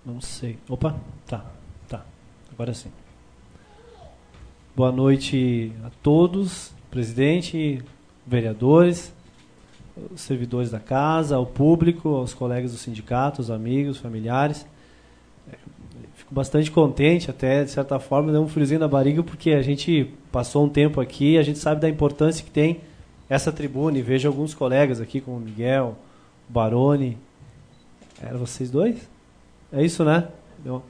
Não sei. Opa, tá. Agora sim. Boa noite a todos, presidente, vereadores, servidores da casa, ao público, aos colegas do sindicato, aos amigos, familiares. Fico bastante contente, até de certa forma, deu um friozinho na barriga, porque a gente passou um tempo aqui, a gente sabe da importância que tem essa tribuna, e vejo alguns colegas aqui, como o Miguel, o Baroni. Eram vocês dois? É isso, né? Deu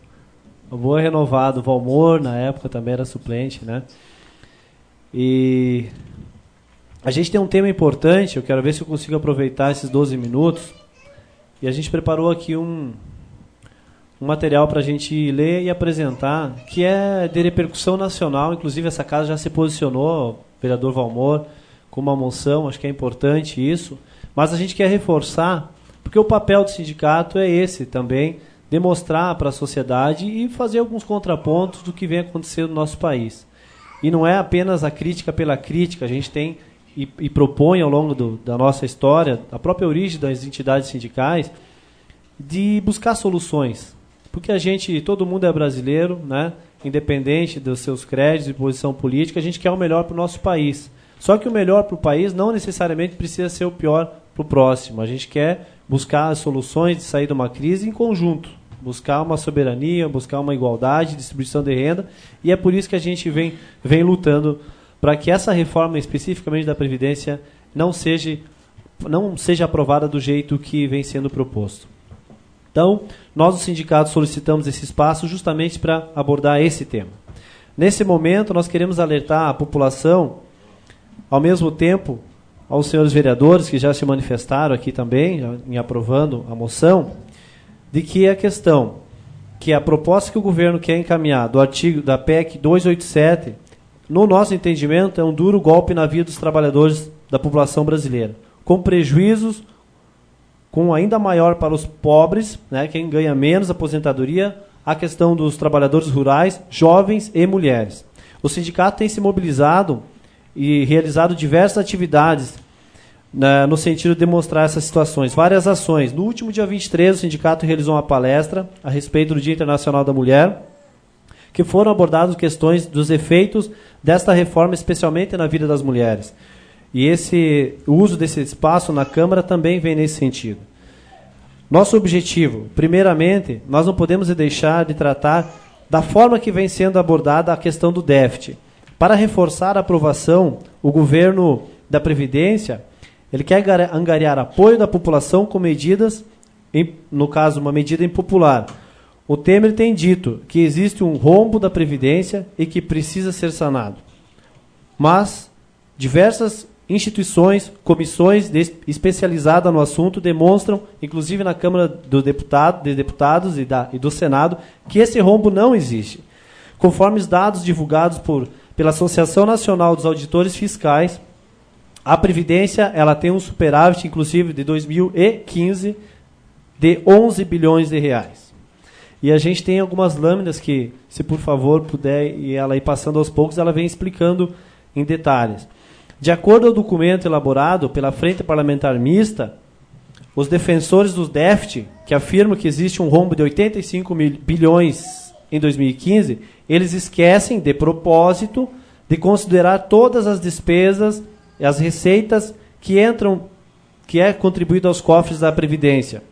uma boa renovada. O Valmor, na época, também era suplente, né? E a gente tem um tema importante, eu quero ver se eu consigo aproveitar esses 12 minutos. E a gente preparou aqui um material para a gente ler e apresentar, que é de repercussão nacional. Inclusive, essa casa já se posicionou, o vereador Valmor, com uma moção, acho que é importante isso. Mas a gente quer reforçar, porque o papel do sindicato é esse também, demonstrar para a sociedade e fazer alguns contrapontos do que vem acontecendo no nosso país. E não é apenas a crítica pela crítica, a gente tem e propõe ao longo da nossa história, a própria origem das entidades sindicais, de buscar soluções. Porque todo mundo é brasileiro, né? Independente dos seus créditos e posição política, a gente quer o melhor para o nosso país. Só que o melhor para o país não necessariamente precisa ser o pior para o próximo. A gente quer buscar as soluções de sair de uma crise em conjunto, buscar uma soberania, buscar uma igualdade, distribuição de renda, e é por isso que a gente vem lutando para que essa reforma, especificamente da Previdência, não seja aprovada do jeito que vem sendo proposto. Então, nós, o sindicato, solicitamos esse espaço justamente para abordar esse tema. Nesse momento, nós queremos alertar a população, ao mesmo tempo, aos senhores vereadores que já se manifestaram aqui também, em aprovando a moção, de que a questão, que a proposta que o governo quer encaminhar do artigo da PEC 287, no nosso entendimento, é um duro golpe na vida dos trabalhadores da população brasileira, com prejuízos com ainda maior para os pobres, né, quem ganha menos aposentadoria, a questão dos trabalhadores rurais, jovens e mulheres. O sindicato tem se mobilizado e realizado diversas atividades no sentido de demonstrar essas situações, várias ações. No último dia 23, o sindicato realizou uma palestra a respeito do Dia Internacional da Mulher, que foram abordadas questões dos efeitos desta reforma, especialmente na vida das mulheres. E o uso desse espaço na Câmara também vem nesse sentido. Nosso objetivo, primeiramente, nós não podemos deixar de tratar da forma que vem sendo abordada a questão do déficit. Para reforçar a aprovação, o governo da Previdência, ele quer angariar apoio da população com medidas, no caso, uma medida impopular. O Temer tem dito que existe um rombo da Previdência e que precisa ser sanado. Mas diversas instituições, comissões especializadas no assunto demonstram, inclusive na Câmara dos Deputados e do Senado, que esse rombo não existe. Conforme os dados divulgados pela Associação Nacional dos Auditores Fiscais, a Previdência ela tem um superávit, inclusive, de 2015, de 11 bilhões de reais. E a gente tem algumas lâminas que, se por favor puder, e ela ir passando aos poucos, ela vem explicando em detalhes. De acordo ao documento elaborado pela Frente Parlamentar Mista, os defensores do déficit, que afirmam que existe um rombo de 85 bilhões em 2015, eles esquecem, de propósito, de considerar todas as despesas e as receitas que é contribuído aos cofres da Previdência.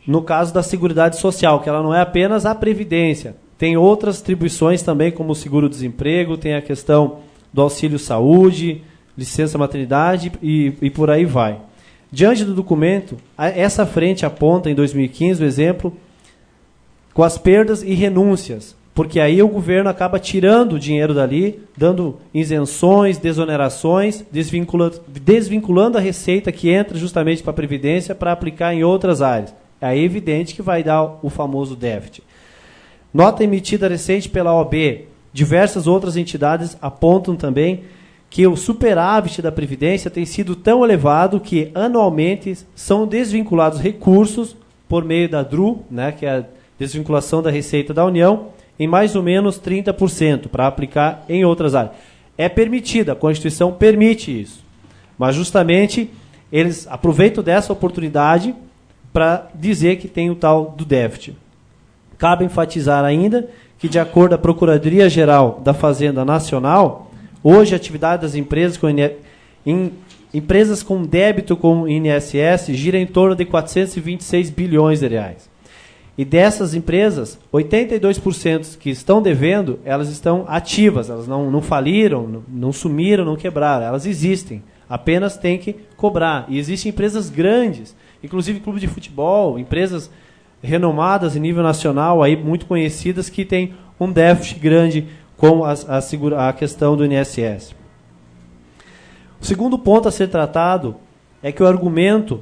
No caso da Seguridade Social, que ela não é apenas a Previdência, tem outras atribuições também, como o seguro-desemprego, tem a questão do auxílio-saúde, licença-maternidade e por aí vai. Diante do documento, essa frente aponta, em 2015, o exemplo, com as perdas e renúncias, porque aí o governo acaba tirando o dinheiro dali, dando isenções, desonerações, desvinculando a receita que entra justamente para a Previdência para aplicar em outras áreas. É evidente que vai dar o famoso déficit. Nota emitida recente pela OAB, diversas outras entidades apontam também que o superávit da Previdência tem sido tão elevado que anualmente são desvinculados recursos por meio da DRU, né, que é a desvinculação da receita da União, em mais ou menos 30%, para aplicar em outras áreas. É permitida, a Constituição permite isso. Mas justamente eles aproveitam dessa oportunidade para dizer que tem o tal do déficit. Cabe enfatizar ainda que, de acordo com a Procuradoria-Geral da Fazenda Nacional, hoje a atividade das empresas com débito com INSS gira em torno de 426 bilhões de reais. E dessas empresas, 82% que estão devendo, elas estão ativas, elas não faliram, não sumiram, não quebraram, elas existem, apenas tem que cobrar. E existem empresas grandes, inclusive clube de futebol, empresas renomadas em nível nacional, aí muito conhecidas, que têm um déficit grande com a questão do INSS. O segundo ponto a ser tratado é que o argumento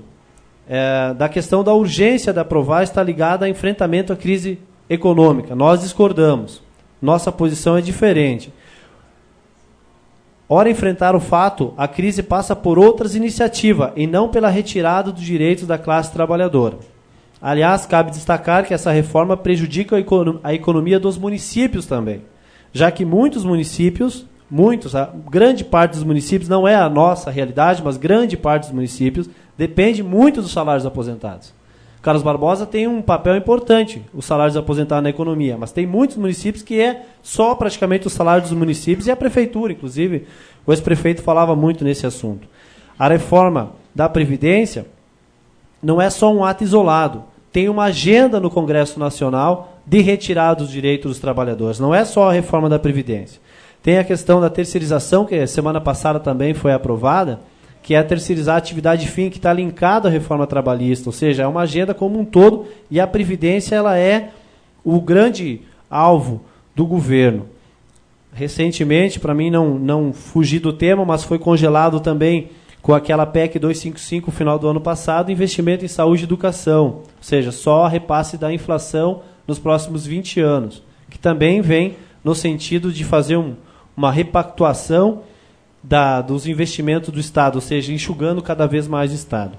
da questão da urgência de aprovar está ligado ao enfrentamento à crise econômica. Nós discordamos. Nossa posição é diferente. Ora enfrentar o fato, a crise passa por outras iniciativas e não pela retirada dos direitos da classe trabalhadora. Aliás, cabe destacar que essa reforma prejudica a economia dos municípios também, já que muitos municípios, a grande parte dos municípios, não é a nossa realidade, mas grande parte dos municípios depende muito dos salários aposentados. Carlos Barbosa tem um papel importante, os salários aposentados na economia, mas tem muitos municípios que é só praticamente o salário dos municípios e a prefeitura, inclusive, o ex-prefeito falava muito nesse assunto. A reforma da Previdência não é só um ato isolado, tem uma agenda no Congresso Nacional de retirada dos direitos dos trabalhadores, não é só a reforma da Previdência. Tem a questão da terceirização, que semana passada também foi aprovada, que é terceirizar a atividade fim, que está linkada à reforma trabalhista, ou seja, é uma agenda como um todo, e a Previdência ela é o grande alvo do governo. Recentemente, para mim não fugir do tema, mas foi congelado também com aquela PEC 255, no final do ano passado, investimento em saúde e educação, ou seja, só repasse da inflação nos próximos 20 anos, que também vem no sentido de fazer uma repactuação dos investimentos do Estado, ou seja, enxugando cada vez mais o Estado.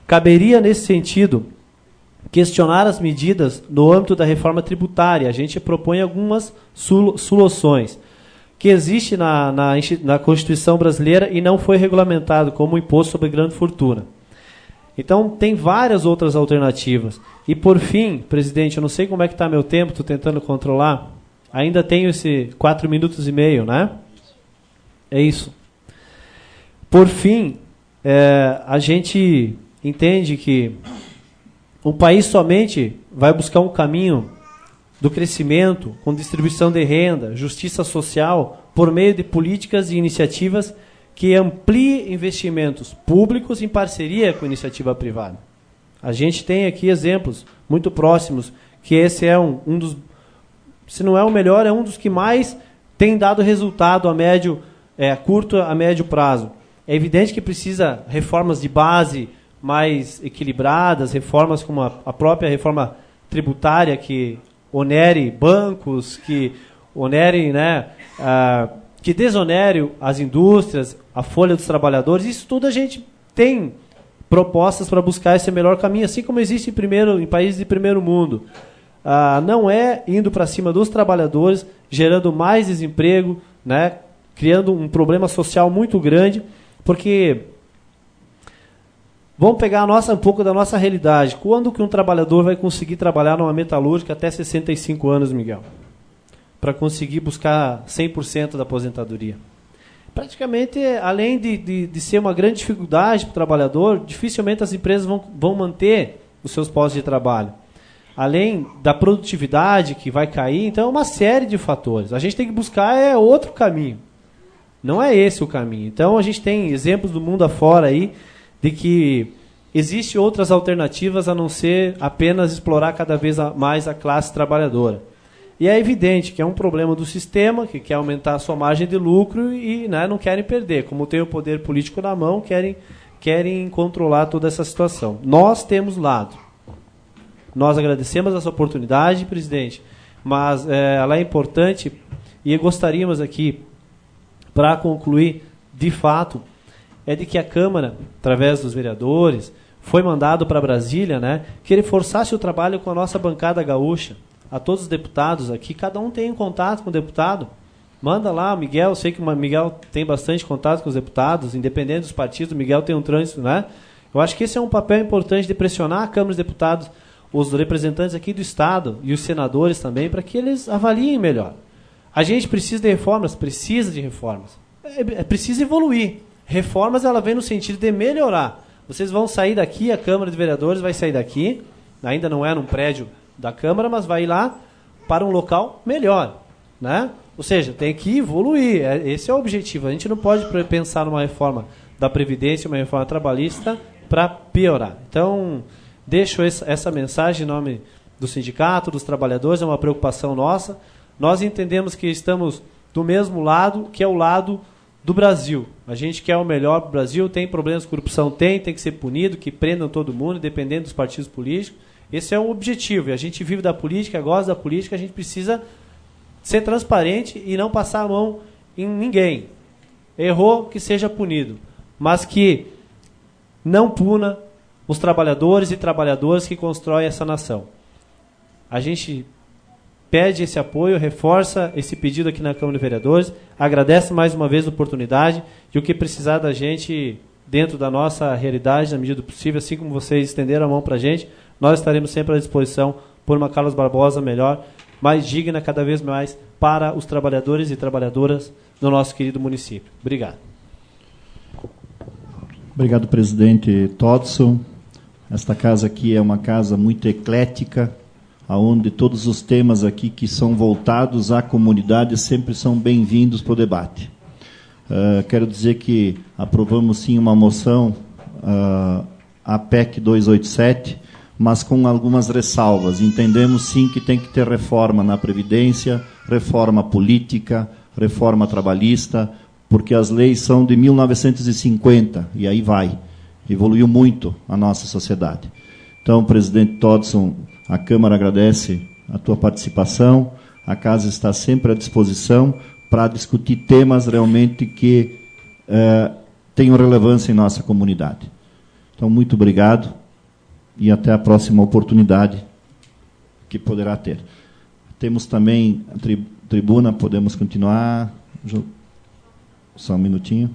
Caberia, nesse sentido, questionar as medidas no âmbito da reforma tributária. A gente propõe algumas soluções que existe na Constituição brasileira e não foi regulamentado, como o imposto sobre grande fortuna. Então, tem várias outras alternativas. E, por fim, presidente, eu não sei como é que está meu tempo, estou tentando controlar. Ainda tenho esse 4 minutos e meio, né? É isso. Por fim, a gente entende que o país somente vai buscar um caminho do crescimento, com distribuição de renda, justiça social, por meio de políticas e iniciativas que ampliem investimentos públicos em parceria com a iniciativa privada. A gente tem aqui exemplos muito próximos, que esse é um dos, se não é o melhor, é um dos que mais tem dado resultado a curto a médio prazo. É evidente que precisa reformas de base mais equilibradas, reformas como a própria reforma tributária, que onere bancos, que onere, que desonere as indústrias, a folha dos trabalhadores. Isso tudo a gente tem propostas para buscar esse melhor caminho, assim como existe em países de primeiro mundo. Não é indo para cima dos trabalhadores, gerando mais desemprego, criando um problema social muito grande, porque vamos pegar um pouco da nossa realidade. Quando que um trabalhador vai conseguir trabalhar numa metalúrgica até 65 anos, Miguel? Para conseguir buscar 100% da aposentadoria. Praticamente, além de ser uma grande dificuldade para o trabalhador, dificilmente as empresas vão manter os seus postos de trabalho. Além da produtividade que vai cair, então é uma série de fatores. A gente tem que buscar outro caminho. Não é esse o caminho. Então a gente tem exemplos do mundo afora aí de que existem outras alternativas a não ser apenas explorar cada vez mais a classe trabalhadora. E é evidente que é um problema do sistema, que quer aumentar a sua margem de lucro e não querem perder. Como tem o poder político na mão, querem controlar toda essa situação. Nós temos lado. Nós agradecemos essa oportunidade, presidente, mas ela é importante e gostaríamos aqui, para concluir, de fato, de que a Câmara, através dos vereadores, foi mandado para Brasília, que ele forçasse o trabalho com a nossa bancada gaúcha, a todos os deputados aqui, cada um tem um contato com o deputado, manda lá, o Miguel, eu sei que o Miguel tem bastante contato com os deputados, independente dos partidos, o Miguel tem um trânsito, Eu acho que esse é um papel importante de pressionar a Câmara dos Deputados, os representantes aqui do Estado e os senadores também, para que eles avaliem melhor. A gente precisa de reformas, precisa evoluir. Reformas, ela vem no sentido de melhorar. Vocês vão sair daqui, a Câmara de Vereadores vai sair daqui, ainda não é num prédio da Câmara, mas vai ir lá para um local melhor, né? Ou seja, tem que evoluir, esse é o objetivo. A gente não pode pensar numa reforma da Previdência, uma reforma trabalhista, para piorar. Então, deixo essa mensagem em nome do sindicato, dos trabalhadores, é uma preocupação nossa. Nós entendemos que estamos do mesmo lado, que é o lado do Brasil. A gente quer o melhor para o Brasil, tem problemas de corrupção, tem que ser punido, que prendam todo mundo, dependendo dos partidos políticos. Esse é o objetivo. E a gente vive da política, gosta da política, a gente precisa ser transparente e não passar a mão em ninguém. Errou, que seja punido. Mas que não puna os trabalhadores e trabalhadoras que constroem essa nação. A gente pede esse apoio, reforça esse pedido aqui na Câmara de Vereadores, agradece mais uma vez a oportunidade e o que precisar da gente dentro da nossa realidade, na medida do possível, assim como vocês estenderam a mão para a gente, nós estaremos sempre à disposição por uma Carlos Barbosa melhor, mais digna cada vez mais para os trabalhadores e trabalhadoras do nosso querido município. Obrigado. Obrigado, presidente Todson. Esta casa aqui é uma casa muito eclética, onde todos os temas aqui que são voltados à comunidade sempre são bem-vindos para o debate. Quero dizer que aprovamos sim uma moção, a PEC 287, mas com algumas ressalvas. Entendemos sim que tem que ter reforma na Previdência, reforma política, reforma trabalhista, porque as leis são de 1950, e aí vai. Evoluiu muito a nossa sociedade. Então, presidente Todson, a Câmara agradece a tua participação, a casa está sempre à disposição para discutir temas realmente que tenham relevância em nossa comunidade. Então, muito obrigado e até a próxima oportunidade que poderá ter. Temos também a tribuna, podemos continuar. Só um minutinho.